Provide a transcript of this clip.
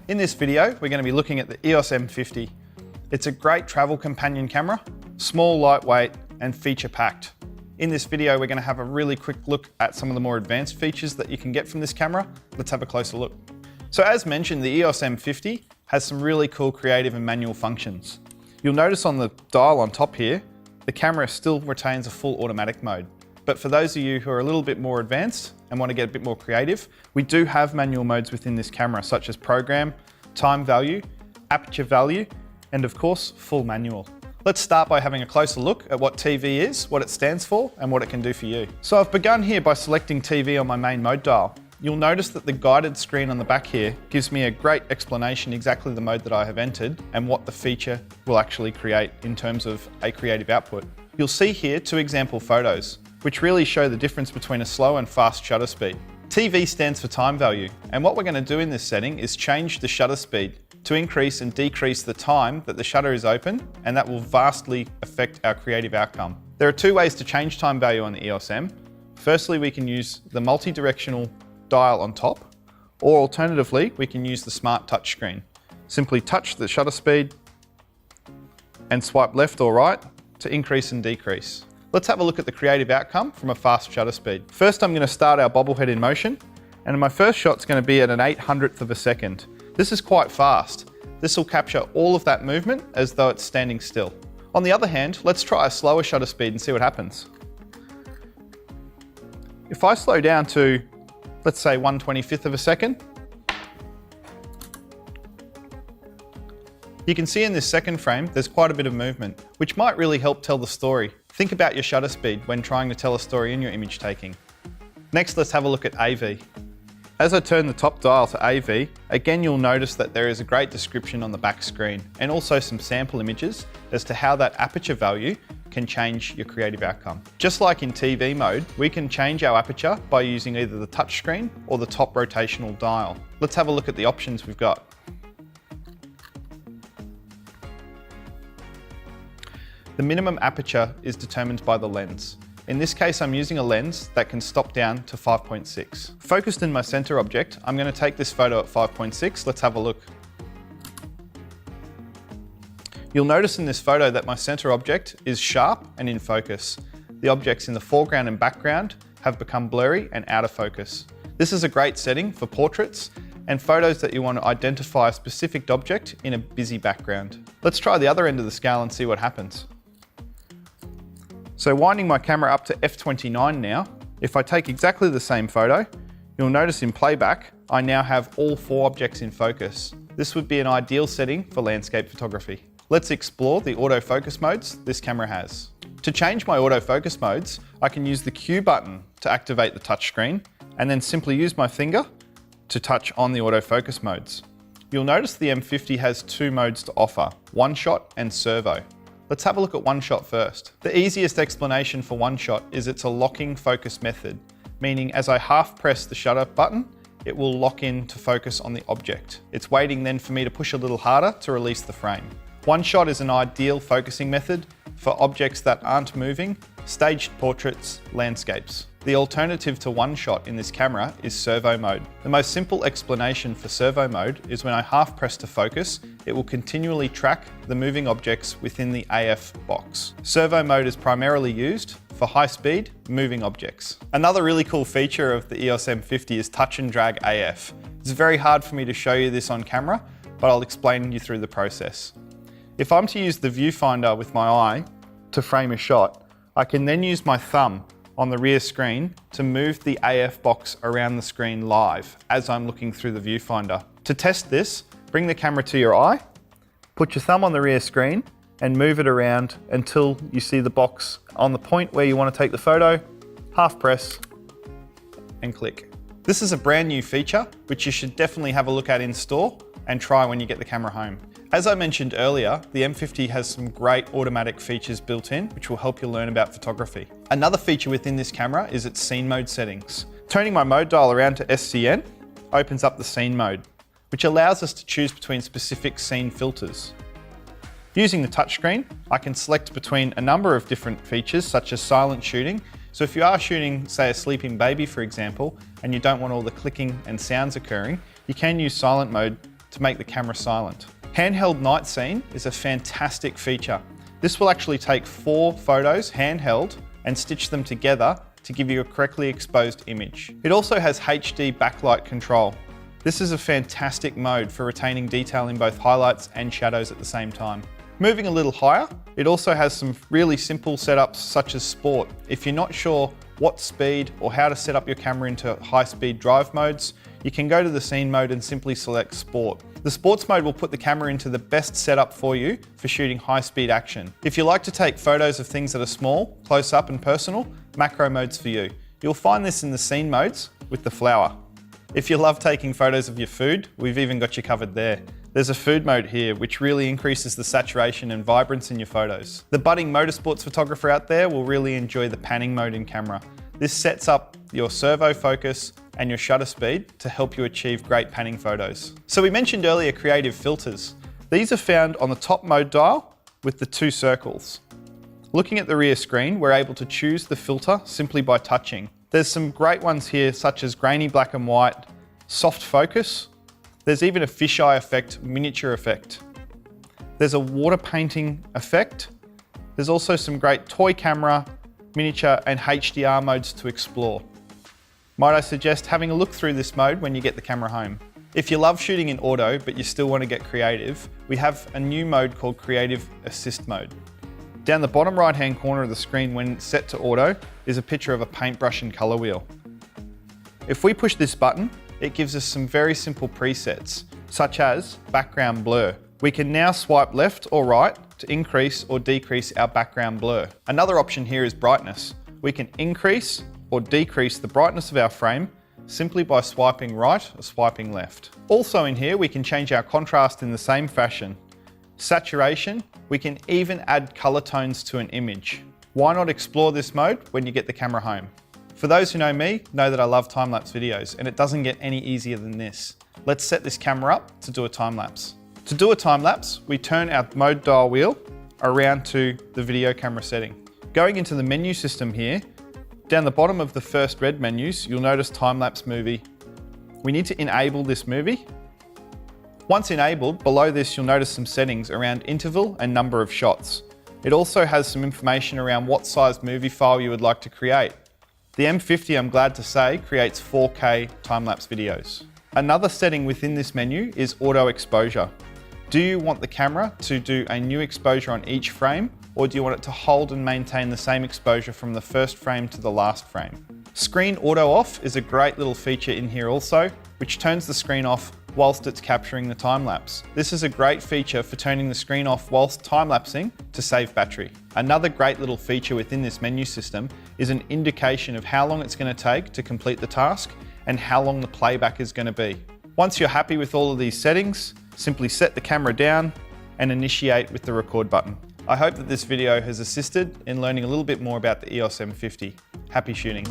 In this video, we're going to be looking at the EOS M50. It's a great travel companion camera, small, lightweight, and feature-packed. In this video, we're going to have a really quick look at some of the more advanced features that you can get from this camera. Let's have a closer look. So as mentioned, the EOS M50 has some really cool creative and manual functions. You'll notice on the dial on top here, the camera still retains a full automatic mode. But for those of you who are a little bit more advanced and want to get a bit more creative, we do have manual modes within this camera, such as program, time value, aperture value, and of course, full manual. Let's start by having a closer look at what TV is, what it stands for, and what it can do for you. So I've begun here by selecting TV on my main mode dial. You'll notice that the guided screen on the back here gives me a great explanation exactly the mode that I have entered and what the feature will actually create in terms of a creative output. You'll see here 2 example photos, which really show the difference between a slow and fast shutter speed. TV stands for time value, and what we're going to do in this setting is change the shutter speed to increase and decrease the time that the shutter is open, and that will vastly affect our creative outcome. There are 2 ways to change time value on the EOS M. Firstly, we can use the multi-directional dial on top, or alternatively, we can use the smart touchscreen. Simply touch the shutter speed and swipe left or right to increase and decrease. Let's have a look at the creative outcome from a fast shutter speed. First, I'm going to start our bobblehead in motion, and my first shot's going to be at an 800th of a second. This is quite fast. This will capture all of that movement as though it's standing still. On the other hand, let's try a slower shutter speed and see what happens. If I slow down to, let's say 1/25th of a second, you can see in this second frame, there's quite a bit of movement, which might really help tell the story. Think about your shutter speed when trying to tell a story in your image taking. Next, let's have a look at AV. As I turn the top dial to AV, again you'll notice that there is a great description on the back screen and also some sample images as to how that aperture value can change your creative outcome. Just like in TV mode, we can change our aperture by using either the touchscreen or the top rotational dial. Let's have a look at the options we've got. The minimum aperture is determined by the lens. In this case, I'm using a lens that can stop down to 5.6. Focused in my center object, I'm going to take this photo at 5.6. Let's have a look. You'll notice in this photo that my center object is sharp and in focus. The objects in the foreground and background have become blurry and out of focus. This is a great setting for portraits and photos that you want to identify a specific object in a busy background. Let's try the other end of the scale and see what happens. So winding my camera up to f/29 now, if I take exactly the same photo, you'll notice in playback, I now have all 4 objects in focus. This would be an ideal setting for landscape photography. Let's explore the autofocus modes this camera has. To change my autofocus modes, I can use the Q button to activate the touchscreen and then simply use my finger to touch on the autofocus modes. You'll notice the M50 has 2 modes to offer, one shot and servo. Let's have a look at one shot first. The easiest explanation for one shot is it's a locking focus method, meaning as I half press the shutter button, it will lock in to focus on the object. It's waiting then for me to push a little harder to release the frame. One shot is an ideal focusing method for objects that aren't moving, staged portraits, landscapes. The alternative to one shot in this camera is servo mode. The most simple explanation for servo mode is when I half press to focus, it will continually track the moving objects within the AF box. Servo mode is primarily used for high-speed moving objects. Another really cool feature of the EOS M50 is touch and drag AF. It's very hard for me to show you this on camera, but I'll explain you through the process. If I'm to use the viewfinder with my eye to frame a shot, I can then use my thumb on the rear screen to move the AF box around the screen live as I'm looking through the viewfinder. To test this, bring the camera to your eye, put your thumb on the rear screen and move it around until you see the box on the point where you want to take the photo, half press and click. This is a brand new feature which you should definitely have a look at in store and try when you get the camera home. As I mentioned earlier, the M50 has some great automatic features built in, which will help you learn about photography. Another feature within this camera is its scene mode settings. Turning my mode dial around to SCN opens up the scene mode, which allows us to choose between specific scene filters. Using the touchscreen, I can select between a number of different features such as silent shooting. So if you are shooting, say, a sleeping baby, for example, and you don't want all the clicking and sounds occurring, you can use silent mode to make the camera silent. Handheld night scene is a fantastic feature. This will actually take 4 photos handheld and stitch them together to give you a correctly exposed image. It also has HD backlight control. This is a fantastic mode for retaining detail in both highlights and shadows at the same time. Moving a little higher, it also has some really simple setups such as sport. If you're not sure what speed or how to set up your camera into high-speed drive modes, you can go to the scene mode and simply select sport. The sports mode will put the camera into the best setup for you for shooting high-speed action. If you like to take photos of things that are small, close up and personal, macro mode's for you. You'll find this in the scene modes with the flower. If you love taking photos of your food, we've even got you covered there. There's a food mode here, which really increases the saturation and vibrance in your photos. The budding motorsports photographer out there will really enjoy the panning mode in camera. This sets up your servo focus and your shutter speed to help you achieve great panning photos. So we mentioned earlier creative filters. These are found on the top mode dial with the 2 circles. Looking at the rear screen, we're able to choose the filter simply by touching. There's some great ones here, such as grainy black and white, soft focus. There's even a fisheye effect, miniature effect. There's a water painting effect. There's also some great toy camera, miniature and HDR modes to explore. Might I suggest having a look through this mode when you get the camera home. If you love shooting in auto, but you still want to get creative, we have a new mode called Creative Assist Mode. Down the bottom right-hand corner of the screen when set to auto is a picture of a paintbrush and color wheel. If we push this button, it gives us some very simple presets, such as background blur. We can now swipe left or right to increase or decrease our background blur. Another option here is brightness. We can increase or decrease the brightness of our frame simply by swiping right or swiping left. Also in here, we can change our contrast in the same fashion. Saturation, we can even add color tones to an image. Why not explore this mode when you get the camera home? For those who know me, know that I love time-lapse videos, and it doesn't get any easier than this. Let's set this camera up to do a time-lapse. To do a time-lapse, we turn our mode dial wheel around to the video camera setting. Going into the menu system here, down the bottom of the first red menus, you'll notice time-lapse movie. We need to enable this movie. Once enabled, below this you'll notice some settings around interval and number of shots. It also has some information around what size movie file you would like to create. The M50, I'm glad to say, creates 4K time-lapse videos. Another setting within this menu is auto exposure. Do you want the camera to do a new exposure on each frame, or do you want it to hold and maintain the same exposure from the first frame to the last frame? Screen auto off is a great little feature in here also, which turns the screen off whilst it's capturing the time-lapse. This is a great feature for turning the screen off whilst time-lapsing to save battery. Another great little feature within this menu system is an indication of how long it's going to take to complete the task and how long the playback is going to be. Once you're happy with all of these settings, simply set the camera down and initiate with the record button. I hope that this video has assisted in learning a little bit more about the EOS M50. Happy shooting.